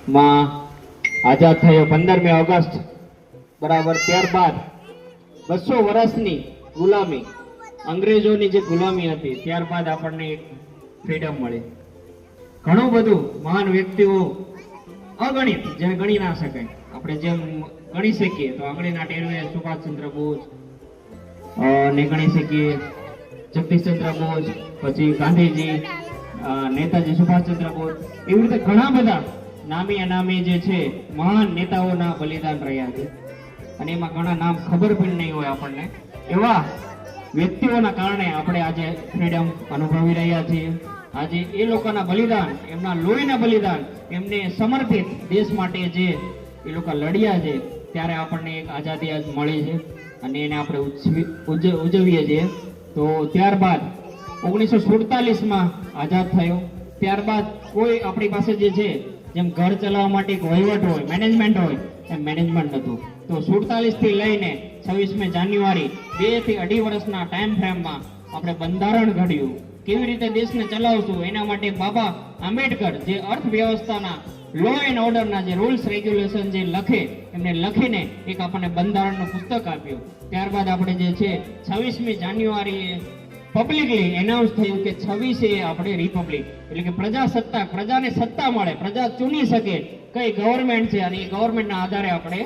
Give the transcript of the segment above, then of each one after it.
માં આઝાદ થયો 15મી ઓગસ્ટ બરાબર. ત્યારબાદ 200 વર્ષની ગુલામી, અંગ્રેજોની જે ગુલામી હતી, ત્યારબાદ આપણને એક ફ્રીડમ મળી. ઘણું બધું મહાન વ્યક્તિઓ અગણિત, જે ગણી ના શકાય, આપણે જેમ ગણી શકીએ તો આંગળીના ટેરવે સુભાષચંદ્ર બોઝ ને ગણી શકીએ, જગદીશચંદ્ર બોઝ, પછી ગાંધીજી, નેતાજી સુભાષચંદ્ર બોઝ, એવી રીતે ઘણા બધા નામી અનામી જે છે મહાન નેતાઓના બલિદાન રહ્યા છે. અને એમાં ઘણા નામ ખબર પણ નહીં હોય આપણને. એવા વ્યક્તિઓના કારણે આપણે આજે ફ્રીડમ અનુભવી રહ્યા છીએ. આજે એ લોકોના બલિદાન, એમના લોહીના બલિદાન, એમને સમર્પિત દેશ માટે જે એ લોકો લડ્યા છે, ત્યારે આપણને એક આઝાદી આજ મળી છે અને એને આપણે ઉજવીએ છીએ. તો ત્યારબાદ 1947માં આઝાદ થયો. ત્યારબાદ કોઈ આપણી પાસે જે છે, જેમ ઘર ચલાવવા માટે એક વહીવટ હોય, મેનેજમેન્ટ હોય, એમ મેનેજમેન્ટ નહોતું. તો 47 થી લઈને 26મી જાન્યુઆરી 2 થી 2.5 વર્ષના ટાઈમ ફ્રેમમાં આપણે બંધારણ ઘડ્યું. કેવી રીતે દેશને ચલાવશું એના માટે બાબા આંબેડકર જે અર્થવ્યવસ્થાના લો એન્ડ ઓર્ડરના જે રૂલ્સ રેગ્યુલેશન જે લખે, એમને લખીને એક આપણને બંધારણનું પુસ્તક આપ્યું. ત્યારબાદ આપણે જે છે 26મી જાન્યુઆરીએ પબ્લિકલી એનાઉન્સ થયું કે 26 એ આપણે રિપબ્લિક, એટલે કે પ્રજાસત્તાક, પ્રજાને સત્તા મળે, પ્રજા ચૂની શકે કઈ ગવર્મેન્ટ છે અને એ ગવર્મેન્ટના આધારે આપણે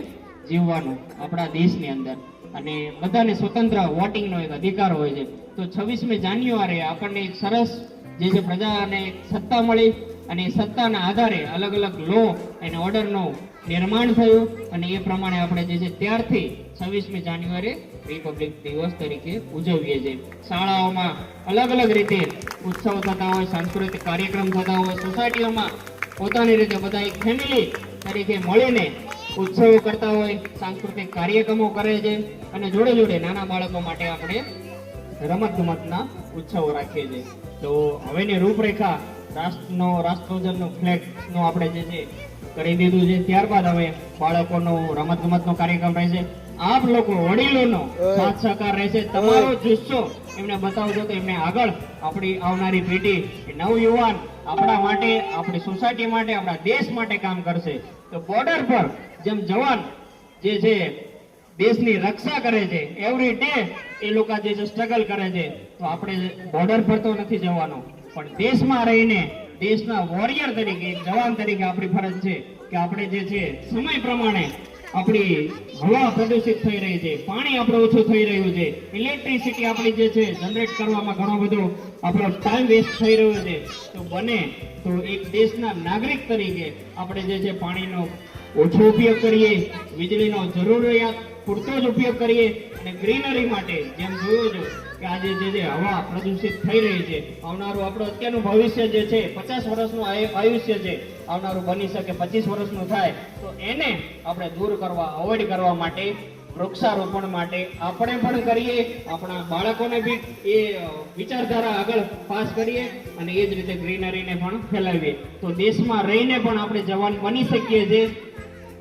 જીવવાનું આપણા દેશની અંદર. અને બધાને સ્વતંત્ર વોટિંગનો એક અધિકાર હોય છે. તો 26મી જાન્યુઆરી આપણને એક સરસ જે છે પ્રજાને સત્તા મળી અને એ સત્તાના આધારે અલગ અલગ લો અને ઓર્ડરનું નિર્માણ થયું. અને એ પ્રમાણે આપણે જે છે ત્યારથી 26મી જાન્યુઆરી રિપબ્લિક દિવસ તરીકે ઉજવીએ છીએ. શાળાઓમાં અલગ અલગ રીતે ઉત્સવ થતા હોય, સાંસ્કૃતિક કાર્યક્રમ થતા હોય, સોસાયટીઓમાં પોતાની રીતે બધા એક ફેમિલી તરીકે મળીને ઉત્સવો કરતા હોય, સાંસ્કૃતિક કાર્યક્રમો કરે છે. અને જોડે જોડે નાના બાળકો માટે આપણે રમત ગમતના ઉત્સવો રાખીએ છીએ. તો હવેની રૂપરેખા રાષ્ટ્રધ્વજનો ફ્લેગનો આપણે જે છે કરી દીધું છે. ત્યારબાદ હવે બાળકોનો રમત ગમતનો કાર્યક્રમ રહેશે. આપ લોકો વડીલોનો સાથ સહકાર રહેશે. તમારો જુસ્સો એમને બતાવજો તો એમને આગળ આપણી આવનારી પેઢી, નવયુવાન આપણા માટે, આપણી સોસાયટી માટે, આપણા દેશ માટે કામ કરશે. તો બોર્ડર પર જેમ જવાન જે છે દેશની રક્ષા કરે છે, એવરી ડે એ લોકો જે છે સ્ટ્રગલ કરે છે, તો આપણે બોર્ડર પર તો નથી જવાનું, પણ દેશમાં રહીને દેશના વોરિયર તરીકે, જવાન તરીકે આપણી ફરજ છે કે આપણે જે છે સમય પ્રમાણે આપણી હવા પ્રદૂષિત થઈ રહી છે, પાણી આપણું ઓછું થઈ રહ્યું છે, ઇલેક્ટ્રિસિટી આપણી જે છે જનરેટ કરવામાં ઘણો બધો આપણો ટાઈમ વેસ્ટ થઈ રહ્યો છે. તો બને તો એક દેશના નાગરિક તરીકે આપણે જે છે પાણીનો ઓછો ઉપયોગ કરીએ, વીજળીનો જરૂરિયાત પૂરતો જ ઉપયોગ કરીએ. અને ગ્રીનરી માટે જેમ જોયો છો કે આજે જે હવા પ્રદૂષિત થઈ રહી છે, આવનારું આપણું અત્યારનું ભવિષ્ય જે છે 50 વર્ષનું આયુષ્ય છે, આવનારું બની શકે 25 વર્ષનું થાય, તો એને આપણે દૂર કરવા, અવોઇડ કરવા માટે વૃક્ષારોપણ માટે આપણે પણ કરીએ, આપણા બાળકોને બી એ વિચારધારા આગળ પાસ કરીએ અને એ જ રીતે ગ્રીનરીને પણ ફેલાવીએ. તો દેશમાં રહીને પણ આપણે જવાન બની શકીએ છીએ.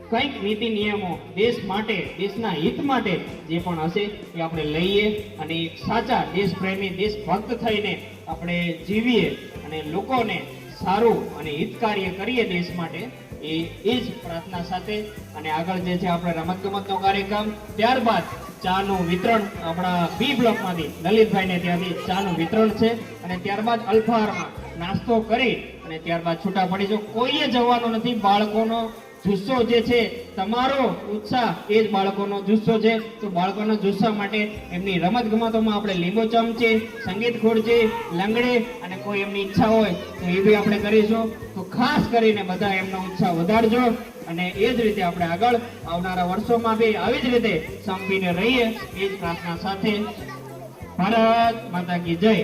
કંઈક નીતિ નિયમો દેશ માટે, દેશના હિત માટે જે પણ હશે એ આપણે લઈએ અને એક સાચા દેશપ્રેમી, દેશભક્ત થઈને આપણે જીવીએ અને લોકોને સારું અને હિતકાર્ય કરીએ દેશ માટે. એ જ પ્રાર્થના સાથે અને આગળ જે છે આપણે રમતગમતનો કાર્યક્રમ, ત્યારબાદ ચાનું વિતરણ આપણા બી બ્લોકમાંથી લલિતભાઈને ત્યાંથી ચાનું વિતરણ છે. અને ત્યારબાદ અલ્ફાહારમાં નાસ્તો કરી અને ત્યારબાદ છૂટા પડીશું. કોઈએ જવાનું નથી. બાળકોનો જુસ્સો જે છે, તમારો ઉત્સાહ એ જ બાળકોનો જુસ્સો છે. તો બાળકોના જુસ્સા માટે એમની રમત ગમતોમાં આપણે લીંબુ ચમચી, સંગીત ખુરશી, લંગડી અને કોઈ એમની ઈચ્છા હોય તો એ બી આપણે કરીશું. તો ખાસ કરીને બધા એમનો ઉત્સાહ વધારજો અને એ જ રીતે આપણે આગળ આવનારા વર્ષોમાં બી આવી જ રીતે સંપીને રહીએ, એ જ પ્રાર્થના સાથે. ભારત માતા કી જય.